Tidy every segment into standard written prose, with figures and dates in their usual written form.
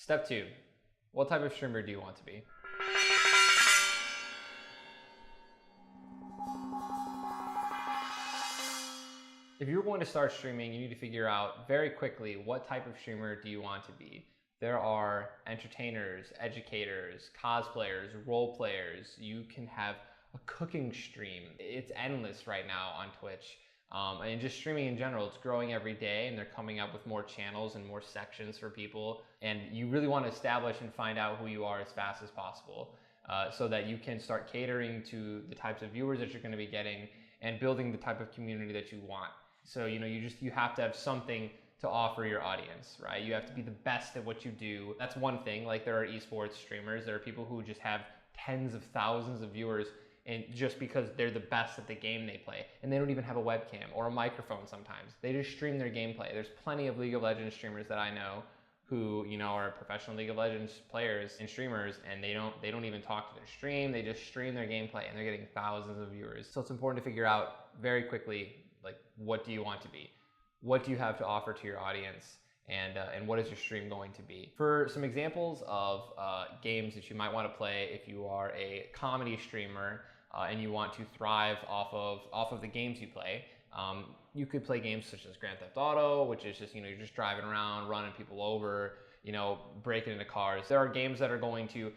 Step 2, what type of streamer do you want to be? If you're going to start streaming, you need to figure out very quickly what type of streamer do you want to be. There are entertainers, educators, cosplayers, role players. You can have a cooking stream. It's endless right now on Twitch. And just streaming in general, it's growing every day, and they're coming up with more channels and more sections for people. And you really want to establish and find out who you are as fast as possible, so that you can start catering to the types of viewers that you're going to be getting and building the type of community that you want. So, you have to have something to offer your audience, right? You have to be the best at what you do. That's one thing. Like, there are esports streamers, there are people who just have tens of thousands of viewers, and just because they're the best at the game they play, and they don't even have a webcam or a microphone sometimes. They just stream their gameplay. There's plenty of League of Legends streamers that I know who, are professional League of Legends players and streamers, and they don't even talk to their stream. They just stream their gameplay, and they're getting thousands of viewers. So it's important to figure out very quickly, like, what do you want to be? What do you have to offer to your audience? And what is your stream going to be? For some examples of games that you might want to play if you are a comedy streamer, and you want to thrive off of the games you play, you could play games such as Grand Theft Auto, which is just, you're just driving around, running people over, breaking into cars. There are games that are going to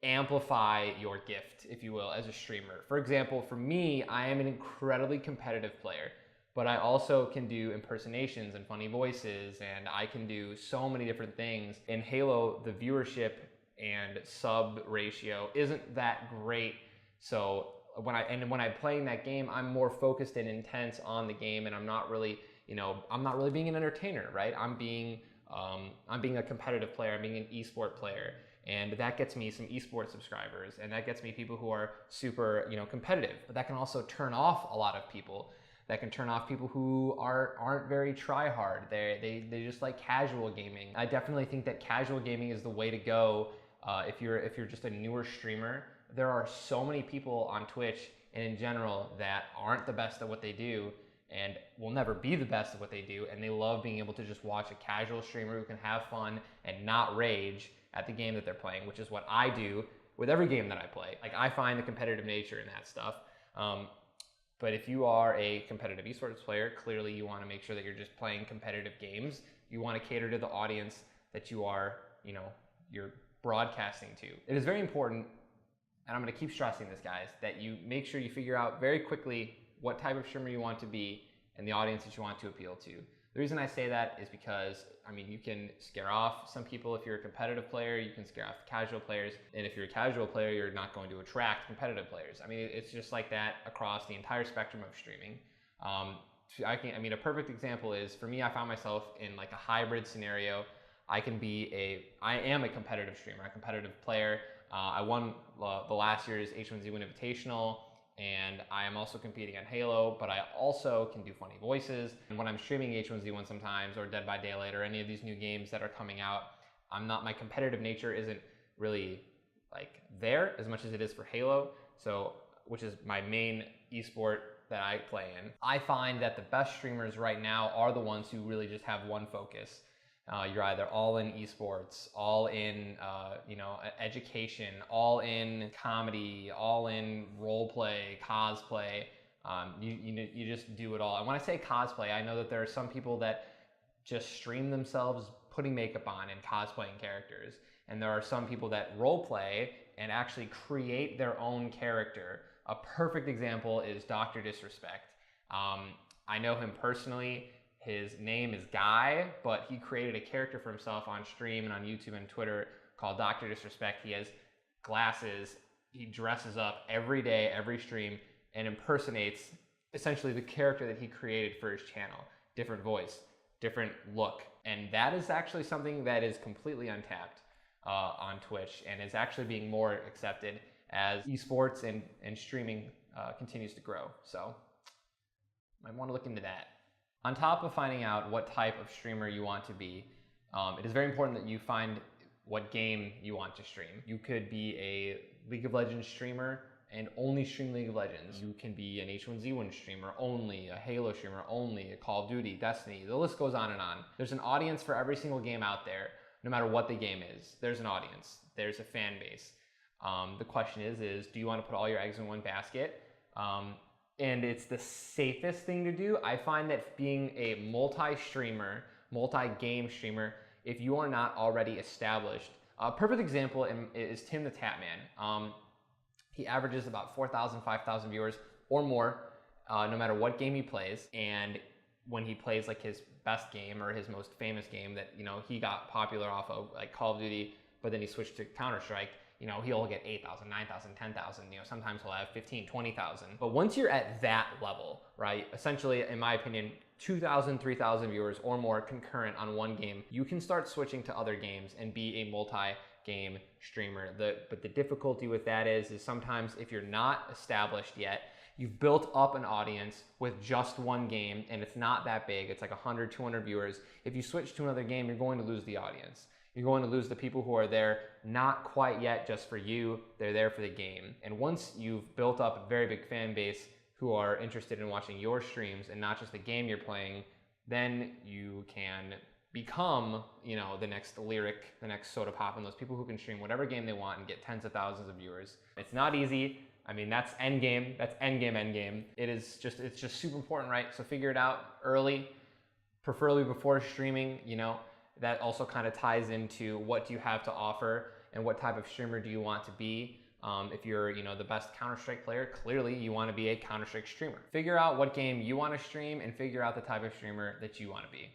amplify your gift, if you will, as a streamer. For example, for me, I am an incredibly competitive player, but I also can do impersonations and funny voices, and I can do so many different things. In Halo, the viewership and sub ratio isn't that great, so when I'm playing that game, I'm more focused and intense on the game, and I'm not really being an entertainer, right? I'm being a competitive player. I'm being an esport player, and that gets me some esport subscribers, and that gets me people who are super competitive. But that can also turn off a lot of people. That can turn off people who aren't very try-hard. They just like casual gaming. I definitely think that casual gaming is the way to go. If you're just a newer streamer, there are so many people on Twitch and in general that aren't the best at what they do and will never be the best at what they do, and they love being able to just watch a casual streamer who can have fun and not rage at the game that they're playing, which is what I do with every game that I play. Like, I find the competitive nature in that stuff. But if you are a competitive esports player, clearly you want to make sure that you're just playing competitive games. You want to cater to the audience that you're broadcasting to. It is very important, and I'm going to keep stressing this, guys, that you make sure you figure out very quickly what type of streamer you want to be and the audience that you want to appeal to. The reason I say that is because, you can scare off some people if you're a competitive player. You can scare off casual players. And if you're a casual player, you're not going to attract competitive players. It's just like that across the entire spectrum of streaming. A perfect example is, for me, I found myself in like a hybrid scenario. I am a competitive streamer, a competitive player. I won the last year's H1Z1 Invitational, and I am also competing on Halo, but I also can do funny voices. And when I'm streaming H1Z1 sometimes, or Dead by Daylight, or any of these new games that are coming out, my competitive nature isn't really like there as much as it is for Halo, which is my main esport that I play in. I find that the best streamers right now are the ones who really just have one focus. You're either all in esports, all in education, all in comedy, all in role play, cosplay. You just do it all. And when I say cosplay, I know that there are some people that just stream themselves putting makeup on and cosplaying characters, and there are some people that role play and actually create their own character. A perfect example is Dr. Disrespect. I know him personally. His name is Guy, but he created a character for himself on stream and on YouTube and Twitter called Dr. Disrespect. He has glasses. He dresses up every day, every stream, and impersonates essentially the character that he created for his channel. Different voice, different look. And that is actually something that is completely untapped on Twitch, and is actually being more accepted as esports and streaming continues to grow. So might want to look into that. On top of finding out what type of streamer you want to be, it is very important that you find what game you want to stream. You could be a League of Legends streamer and only stream League of Legends. You can be an H1Z1 streamer only, a Halo streamer only, a Call of Duty, Destiny, the list goes on and on. There's an audience for every single game out there, no matter what the game is. There's an audience, there's a fan base. The question is do you want to put all your eggs in one basket? And it's the safest thing to do. I find that being a multi-streamer, multi-game streamer, if you are not already established, a perfect example is Tim the Tatman. He averages about 4,000, 5,000 viewers or more, no matter what game he plays. And when he plays like his best game or his most famous game that, you know, he got popular off of, like Call of Duty, but then he switched to Counter-Strike, you know, he'll get 8,000, 9,000, 10,000, you know, sometimes he'll have 15, 20,000. But once you're at that level, right, essentially, in my opinion, 2,000, 3,000 viewers or more concurrent on one game, you can start switching to other games and be a multi-game streamer. But the difficulty with that is sometimes if you're not established yet, you've built up an audience with just one game and it's not that big, it's like 100, 200 viewers. If you switch to another game, you're going to lose the audience. You're going to lose the people who are there not quite yet just for you, they're there for the game. And once you've built up a very big fan base who are interested in watching your streams and not just the game you're playing, then you can become, you know, the next Lyric, the next Soda Pop, and those people who can stream whatever game they want and get tens of thousands of viewers. It's not easy. I mean, that's end game. That's end game. It's just super important, right? So figure it out early, preferably before streaming, you know. That also kind of ties into what do you have to offer and what type of streamer do you want to be. If you're, you know, the best Counter-Strike player, clearly you want to be a Counter-Strike streamer. Figure out what game you want to stream and figure out the type of streamer that you want to be.